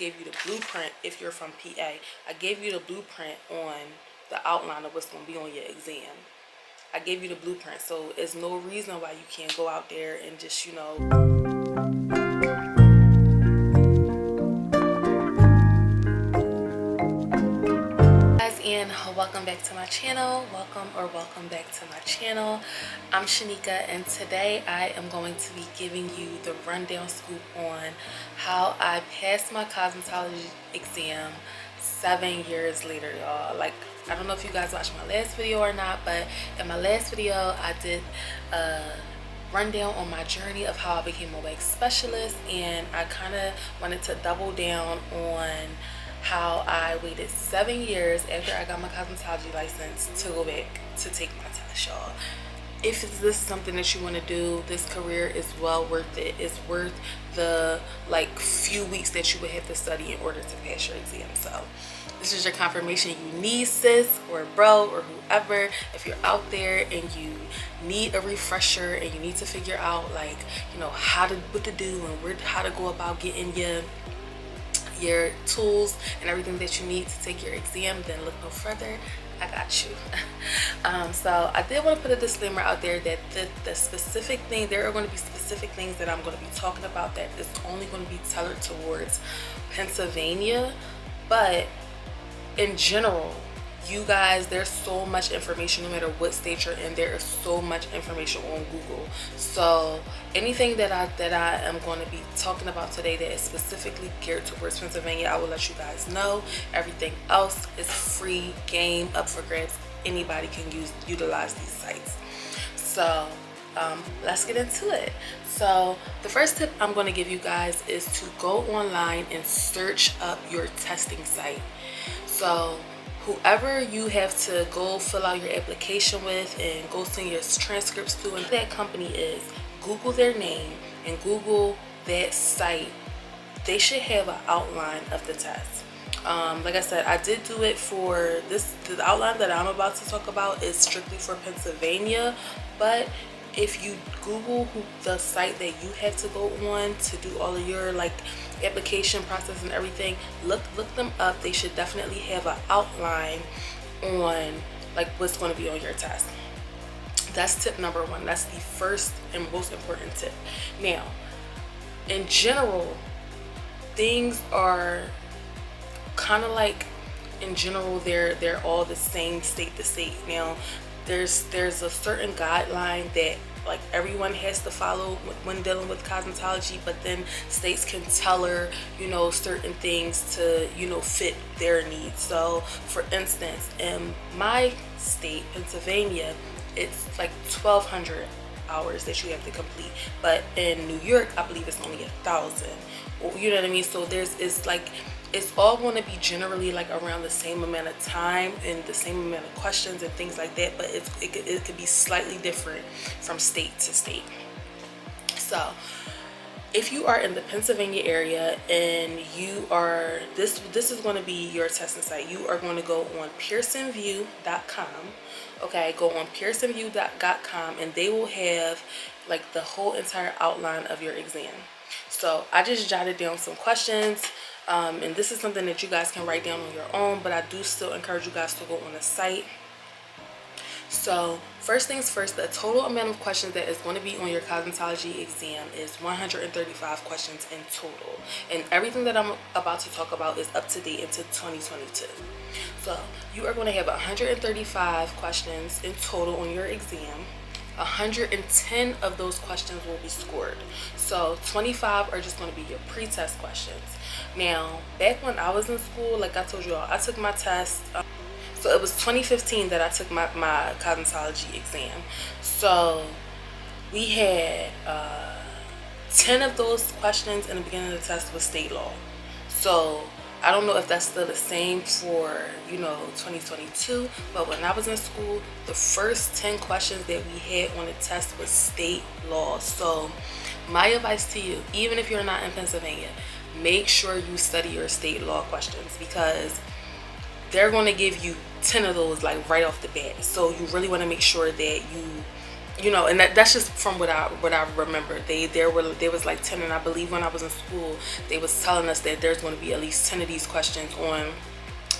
gave you the blueprint. If you're from PA, I gave you the blueprint on the outline of what's going to be on your exam. I gave you the blueprint, so there's no reason why you can't go out there and just, you know, and welcome back to my channel. Welcome back to my channel. I'm Shanika, and today I am going to be giving you the rundown scoop on how I passed my cosmetology exam 7 years later, y'all. Like, I don't know if you guys watched my last video or not, but in my last video I did a rundown on my journey of how I became a wax specialist, and I kind of wanted to double down on how I waited 7 years after I got my cosmetology license to go back to take my test, y'all. If this is something that you want to do, this career is well worth it. It's worth the few weeks that you would have to study in order to pass your exam. So this is your confirmation you need, sis or bro or whoever. If you're out there and you need a refresher and you need to figure out what to do and how to go about getting your tools and everything that you need to take your exam, then look no further. I got you. So I did want to put a disclaimer out there that the specific thing, there are going to be specific things that I'm going to be talking about that is only going to be tailored towards Pennsylvania, but in general, you guys, there's so much information. No matter what state you're in, there is so much information on Google. So anything that I am going to be talking about today that is specifically geared towards Pennsylvania, I will let you guys know. Everything else is free game, up for grabs. Anybody can utilize these sites. So let's get into it. So the first tip I'm going to give you guys is to go online and search up your testing site. So whoever you have to go fill out your application with and go send your transcripts to, and that company is, Google their name and Google that site. They should have an outline of the test. Like I said, I did do it for this. The outline that I'm about to talk about is strictly for Pennsylvania, but if you Google the site that you have to go on to do all of your application process and everything, look them up. They should definitely have an outline on what's going to be on your test. That's tip number one. That's the first and most important tip. Now, in general, things are kind of in general, they're all the same state to state. Now, there's a certain guideline that everyone has to follow when dealing with cosmetology, but then states can tailor certain things to fit their needs. So for instance, in my state, Pennsylvania, it's 1,200 hours that you have to complete, but in New York I believe it's only 1,000. You know what I mean? So it's all going to be generally around the same amount of time and the same amount of questions and things like that, but it could be slightly different from state to state. So if you are in the Pennsylvania area and you are, this is going to be your testing site. You are going to go on pearsonview.com. Okay, go on pearsonview.com and they will have the whole entire outline of your exam. So I just jotted down some questions. And this is something that you guys can write down on your own, but I do still encourage you guys to go on the site. So first things first, the total amount of questions that is going to be on your cosmetology exam is 135 questions in total. And everything that I'm about to talk about is up to date into 2022. So you are going to have 135 questions in total on your exam. 110 of those questions will be scored. So 25 are just going to be your pretest questions. Now, back when I was in school, like I told you all, I took my test. So it was 2015 that I took my cosmetology exam. So we had 10 of those questions in the beginning of the test was state law. So I don't know if that's still the same for 2022, but when I was in school, the first 10 questions that we had on the test was state law. So my advice to you, even if you're not in Pennsylvania, make sure you study your state law questions, because they're going to give you 10 of those right off the bat. So you really want to make sure that you you know, and that's just from what I remember. There was like 10, and I believe when I was in school, they was telling us that there's going to be at least 10 of these questions on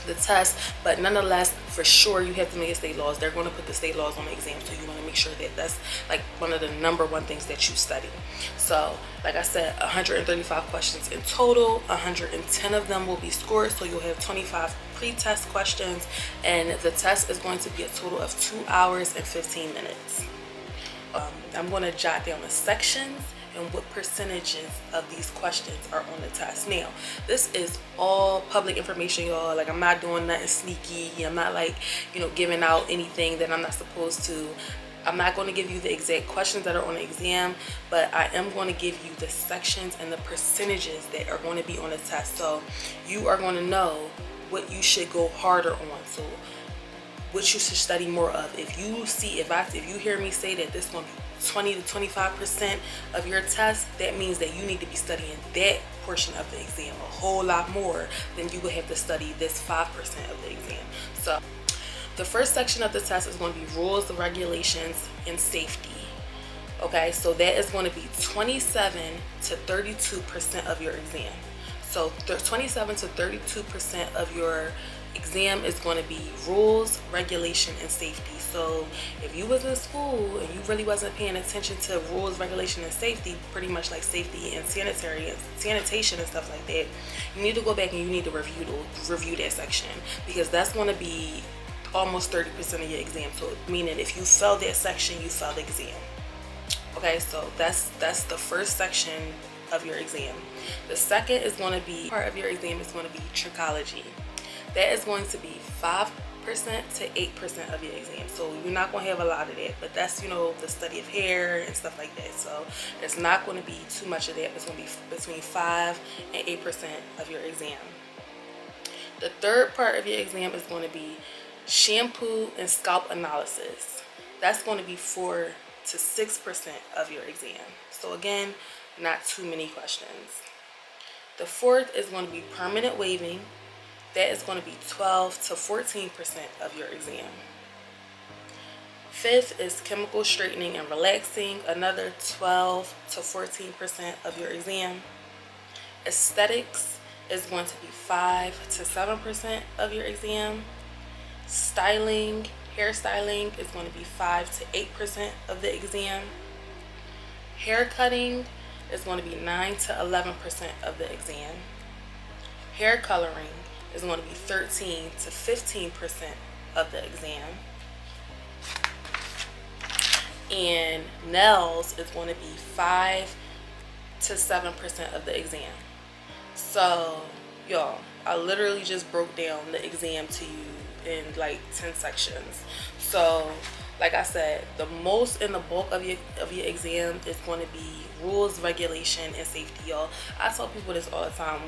the test. But nonetheless, for sure, you have to make state laws. They're going to put the state laws on the exam, so you want to make sure that that's like one of the number one things that you study. So like I said, 135 questions in total. 110 of them will be scored, so you'll have 25 pre-test questions, and the test is going to be a total of 2 hours and 15 minutes. I'm going to jot down the sections and what percentages of these questions are on the test. Now, this is all public information, y'all. Like, I'm not doing nothing sneaky. I'm not like, you know, giving out anything that I'm not supposed to. I'm not going to give you the exact questions that are on the exam, but I am going to give you the sections and the percentages that are going to be on the test. So you are going to know what you should go harder on. So what you should study more of. If you hear me say that this is going to be 20 to 25% of your test, that means that you need to be studying that portion of the exam a whole lot more than you would have to study this 5% of the exam. So the first section of the test is going to be rules, regulations, and safety. Okay, so that is going to be 27 to 32% of your exam. So 27 to 32% of your exam is going to be rules, regulation, and safety. So if you was in school and you really wasn't paying attention to rules, regulation, and safety, pretty much like safety and sanitation and stuff like that, you need to go back and you need to review that section, because that's going to be almost 30% of your exam. So meaning if you failed that section, you failed the exam. Okay, so that's the first section of your exam. The second is going to be part of your exam is going to be trichology. That is going to be 5% to 8% of your exam. So you're not going to have a lot of that, but that's, you know, the study of hair and stuff like that. So it's not going to be too much of that. It's going to be between 5 and 8% of your exam. The third part of your exam is going to be shampoo and scalp analysis. That's going to be 4 to 6% of your exam. So again, not too many questions. The fourth is going to be permanent waving. That is going to be 12 to 14% of your exam. Fifth is chemical straightening and relaxing, another 12 to 14% of your exam. Aesthetics is going to be 5 to 7% of your exam. Styling, hairstyling is going to be 5 to 8% of the exam. Hair cutting is going to be 9 to 11% of the exam. Hair coloring is going to be 13 to 15% of the exam. And nails is going to be 5 to 7% of the exam. So, y'all, I literally just broke down the exam to you in like 10 sections. So, like I said, the most in the bulk of your exam is going to be rules, regulation, and safety, y'all. I tell people this all the time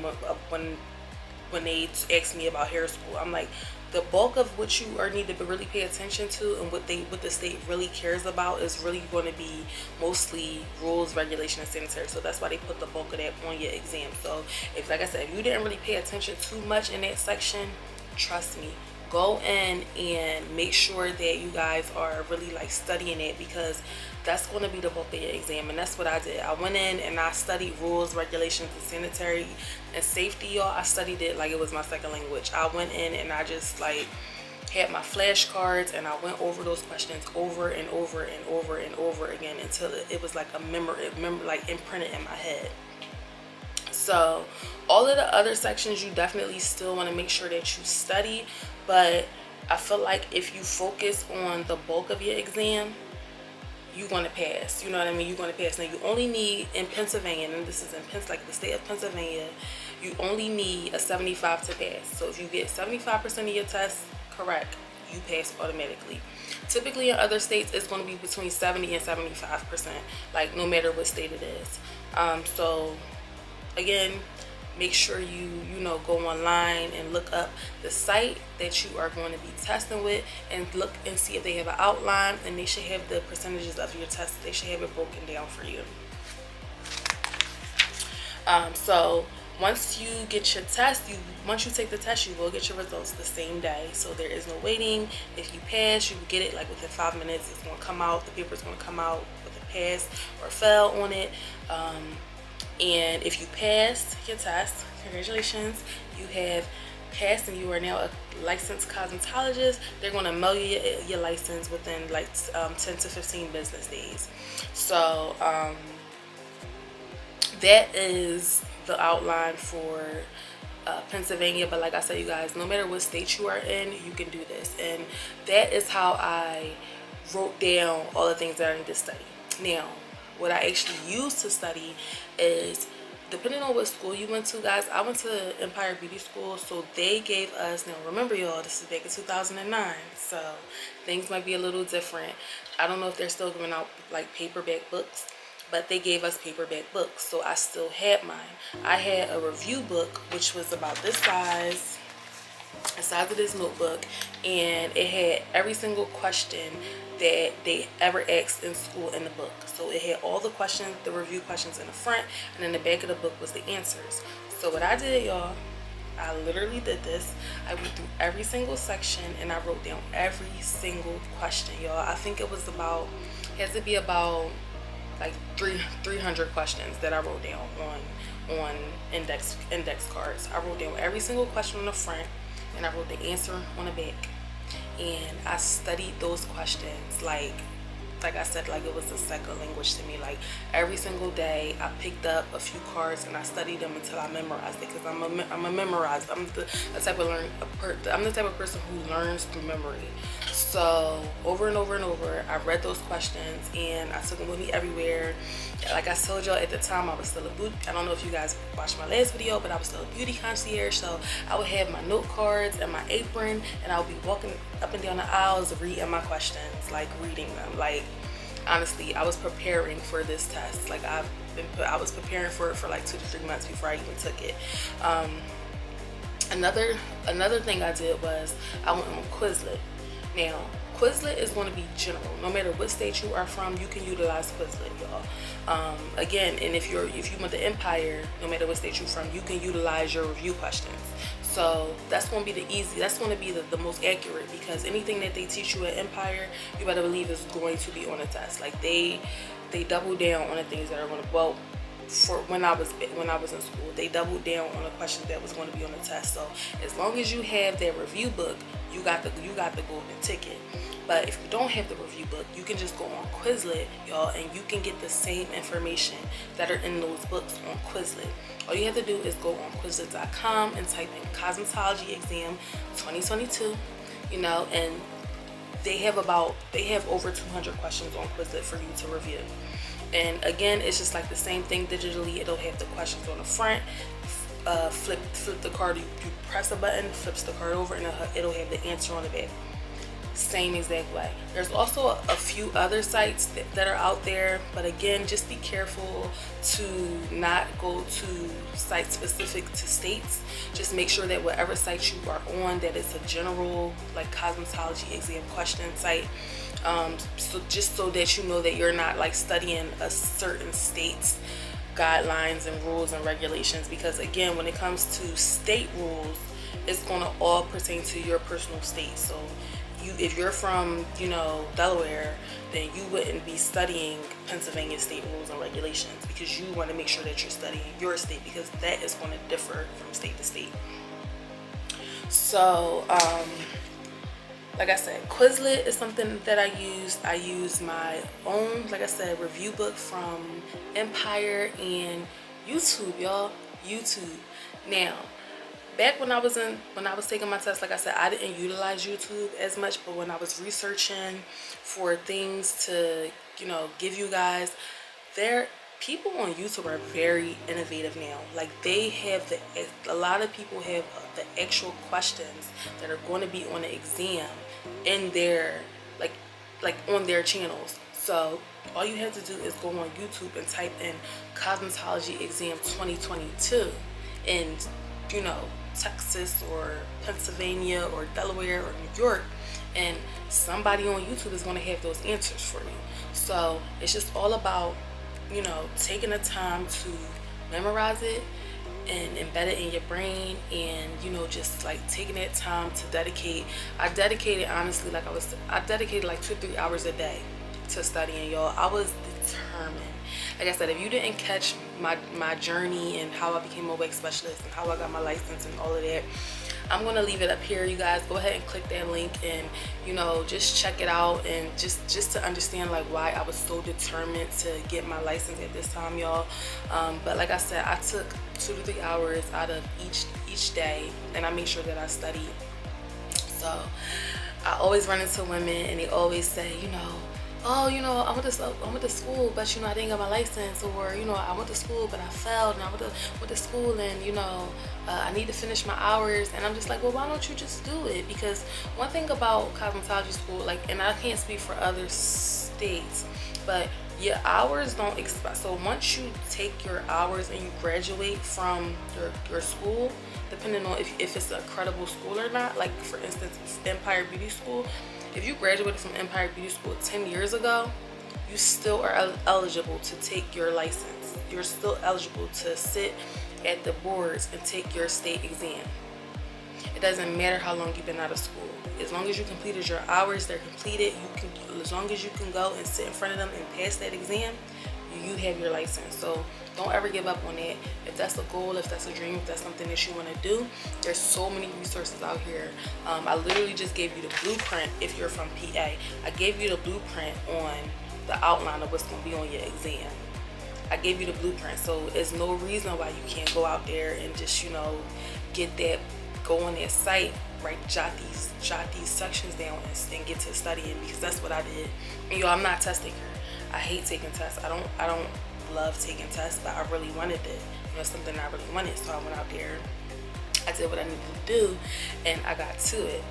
when they ask me about hair school. I'm like, the bulk of what you need to really pay attention to and what the state really cares about is really going to be mostly rules, regulation, and sanitary. So that's why they put the bulk of that on your exam. So if, like I said, if you didn't really pay attention too much in that section, trust me, go in and make sure that you guys are really like studying it, because that's going to be the bulk of your exam. And that's what I did. I went in and I studied rules, regulations, and sanitary and safety, y'all. I studied it like it was my second language. I went in and I just like had my flashcards and I went over those questions over and over and over and over again until it was like a memory like imprinted in my head. So all of the other sections you definitely still want to make sure that you study, but I feel like if you focus on the bulk of your exam, you're going to pass. You know what I mean? You're going to pass. Now, you only need, in Pennsylvania, and this is in like the state of Pennsylvania, you only need a 75 to pass. So if you get 75% of your tests correct, you pass automatically. Typically in other states, it's going to be between 70 and 75%, like no matter what state it is. So again, make sure you go online and look up the site that you are going to be testing with, and look and see if they have an outline, and they should have the percentages of your test. They should have it broken down for you. So once you get your test, once you take the test, you will get your results the same day. So there is no waiting. If you pass, you get it like within 5 minutes. It's going to come out. The paper is going to come out with a pass or fail on it. And if you pass your test, congratulations, you have passed and you are now a licensed cosmetologist. They're going to mail you your license within like 10 to 15 business days. So that is the outline for Pennsylvania. But like I said, you guys, no matter what state you are in, you can do this. And that is how I wrote down all the things that I need to study. Now, what I actually use to study is, depending on what school you went to, guys, I went to Empire Beauty School, so they gave us, now remember y'all, this is back in 2009, so things might be a little different. I don't know if they're still giving out like paperback books, but they gave us paperback books, so I still had mine. I had a review book, which was about this size, the size of this notebook, and it had every single question that they ever asked in school in the book. So it had all the questions, the review questions in the front, and in the back of the book was the answers. So what I did, y'all, I literally did this. I went through every single section and I wrote down every single question, y'all. I think it was about, it has to be about like 300 questions that I wrote down on index cards. I wrote down every single question on the front and I wrote the answer on the back. And I studied those questions like I said, like it was a second language to me. Like every single day I picked up a few cards and I studied them until I memorized it, because I'm a memorizer. I'm the type of person who learns through memory. So over and over and over, I read those questions and I took them with me everywhere. Like I told y'all, at the time I was still a beauty, I don't know if you guys watched my last video, but I was still a beauty concierge. So I would have my note cards and my apron, and I would be walking up and down the aisles reading my questions, like reading them. Like honestly, I was preparing for this test. Like I was preparing for it for like 2 to 3 months before I even took it. Another thing I did was I went on Quizlet. Now, Quizlet is going to be general. No matter what state you are from, you can utilize Quizlet, y'all. Again, and if you went to Empire, no matter what state you're from, you can utilize your review questions. So that's going to be that's going to be the most accurate, because anything that they teach you at Empire, you better believe is going to be on a test. Like they double down on the things that are going to, well, for when I was in school, they doubled down on the questions that was going to be on the test. So as long as you have that review book, you got the golden ticket. But if you don't have the review book, you can just go on Quizlet, y'all, and you can get the same information that are in those books on Quizlet. All you have to do is go on Quizlet.com and type in Cosmetology Exam 2022, you know, and they have over 200 questions on Quizlet for you to review. And again, it's just like the same thing digitally. It'll have the questions on the front. Flip the card. You press a button, flips the card over, and it'll have the answer on the back. Same exact way. There's also a few other sites that are out there, but again, just be careful to not go to sites specific to states. Just make sure that whatever site you are on, that it's a general like cosmetology exam question site. So just so that you know that you're not like studying a certain state's guidelines and rules and regulations, because again, when it comes to state rules, it's going to all pertain to your personal state. So if you're from, you know, Delaware, then you wouldn't be studying Pennsylvania state rules and regulations, because you want to make sure that you're studying your state, because that is going to differ from state to state. So like I said, Quizlet is something that I use. I use my own, like I said, review book from Empire and YouTube, y'all. YouTube. Now, back when I was taking my test, like I said, I didn't utilize YouTube as much, but when I was researching for things to, you know, give you guys, people on YouTube are very innovative now. Like they have a lot of people have the actual questions that are going to be on the exam in their like on their channels. So all you have to do is go on YouTube and type in Cosmetology Exam 2022 in, you know, Texas or Pennsylvania or Delaware or New York, and somebody on YouTube is going to have those answers for you. So it's just all about, you know, taking the time to memorize it and embed it in your brain, and you know, just like taking that time to dedicate. I dedicated, honestly, I dedicated like 2-3 hours a day to studying, y'all. I was determined. Like I said, if you didn't catch my journey and how I became a wax specialist and how I got my license and all of that, I'm gonna leave it up here. You guys go ahead and click that link, and you know, just check it out, and just to understand like why I was so determined to get my license at this time, y'all. But like I said, I took 2 to 3 hours out of each day, and I made sure that I studied. So I always run into women and they always say, you know, oh, you know, I went to school, but you know, I didn't get my license, or you know, I went to school but I failed, and I went to school, and you know, I need to finish my hours. And I'm just like, well, why don't you just do it? Because one thing about cosmetology school, like, and I can't speak for other states, but your hours don't expire. So once you take your hours and you graduate from your school, depending on if it's a credible school or not, like for instance, Empire Beauty School, if you graduated from Empire Beauty School 10 years ago, you still are eligible to take your license. You're still eligible to sit at the boards and take your state exam. It doesn't matter how long you've been out of school. As long as you completed your hours, they're completed. As long as you can go and sit in front of them and pass that exam, you have your license. So don't ever give up on it. If that's a goal, if that's a dream, if that's something that you want to do, there's so many resources out here. I literally just gave you the blueprint. If you're from PA, I gave you the blueprint on the outline of what's going to be on your exam. I gave you the blueprint, so there's no reason why you can't go out there and just, you know, get that, go on that site, right, jot these sections down and get to studying, because that's what I did. And yo, I'm not a test taker. I hate taking tests. I don't love taking tests, but I really wanted it. You know, something I really wanted, so I went out there, I did what I needed to do, and I got to it.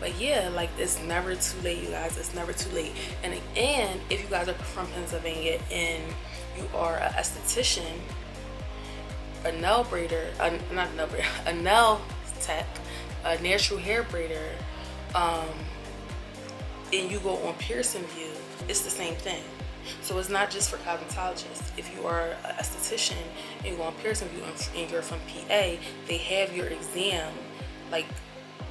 But yeah, like, it's never too late, you guys. It's never too late. And if you guys are from Pennsylvania and you are an esthetician, a nail braider, a nail tech, a natural hair braider, and you go on Pearson View, it's the same thing. So it's not just for cosmetologists. If you are an esthetician and you go on Pearson View and you're from PA, they have your exam like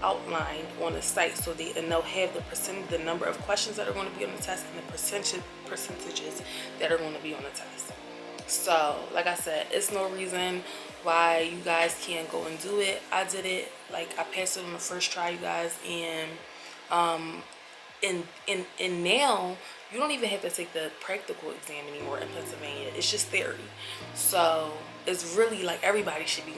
outlined on the site, so they'll have the number of questions that are going to be on the test and the percentages that are going to be on the test. So like I said, it's no reason why you guys can't go and do it. I did it. Like, I passed it on the first try, you guys, and now you don't even have to take the practical exam anymore in Pennsylvania. It's just theory. So it's really like everybody should be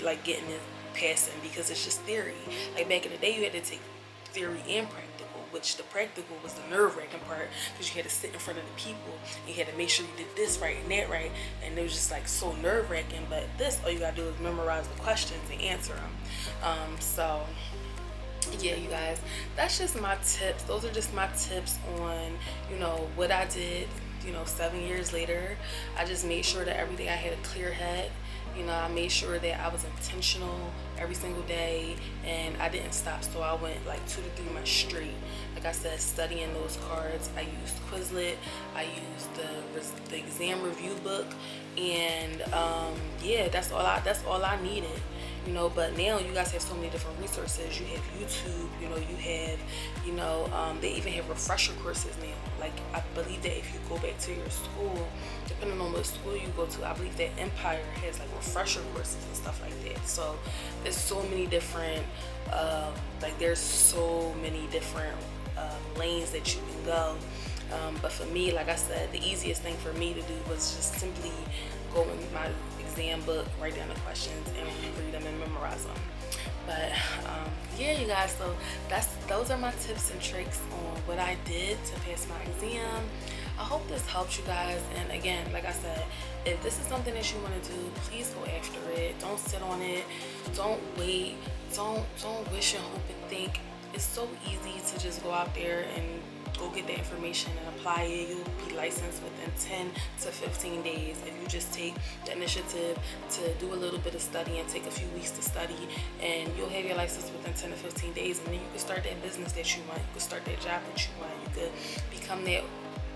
like getting it passing, because it's just theory. Like, back in the day, you had to take theory and practical, which the practical was the nerve-wracking part, because you had to sit in front of the people, you had to make sure you did this right and that right, and it was just like so nerve-wracking. But this, all you gotta do is memorize the questions and answer them. So yeah, you guys, that's just my tips. Those are just my tips on, you know, what I did, you know, 7 years later. I just made sure that every day I had a clear head. You know, I made sure that I was intentional every single day, and I didn't stop. So I went like 2 to 3 months straight. Like I said, studying those cards. I used Quizlet. I used the exam review book, and yeah, that's all I needed. You know, but now you guys have so many different resources. You have YouTube, you know, you have, you know, they even have refresher courses now. Like, I believe that if you go back to your school, depending on what school you go to, I believe that Empire has like refresher courses and stuff like that. So there's so many different, there's so many different lanes that you can go. But for me, like I said, the easiest thing for me to do was just simply go in my exam book, write down the questions, and read them and memorize them. But yeah, you guys, so those are my tips and tricks on what I did to pass my exam. I hope this helps you guys. And again, like I said, if this is something that you want to do, please go after it. Don't sit on it. Don't wait. Don't wish and hope and think. It's so easy to just go out there and go get the information and apply it. You'll be licensed within 10 to 15 days if you just take the initiative to do a little bit of study and take a few weeks to study, and you'll have your license within 10 to 15 days, and then you can start that business that you want. You can start that job that you want. You could become that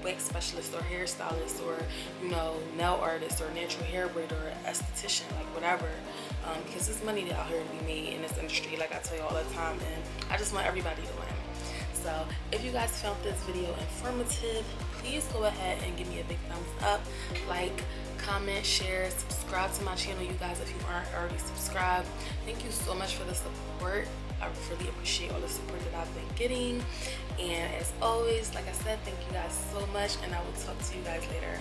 wax specialist or hairstylist or, you know, nail artist or natural hair braider or esthetician, like whatever, because there's money out here to be made in this industry, like I tell you all the time, and I just want everybody to win. So if you guys found this video informative, please go ahead and give me a big thumbs up, like, comment, share, subscribe to my channel, you guys, if you aren't already subscribed. Thank you so much for the support. I really appreciate all the support that I've been getting, and as always, like I said, thank you guys so much, and I will talk to you guys later.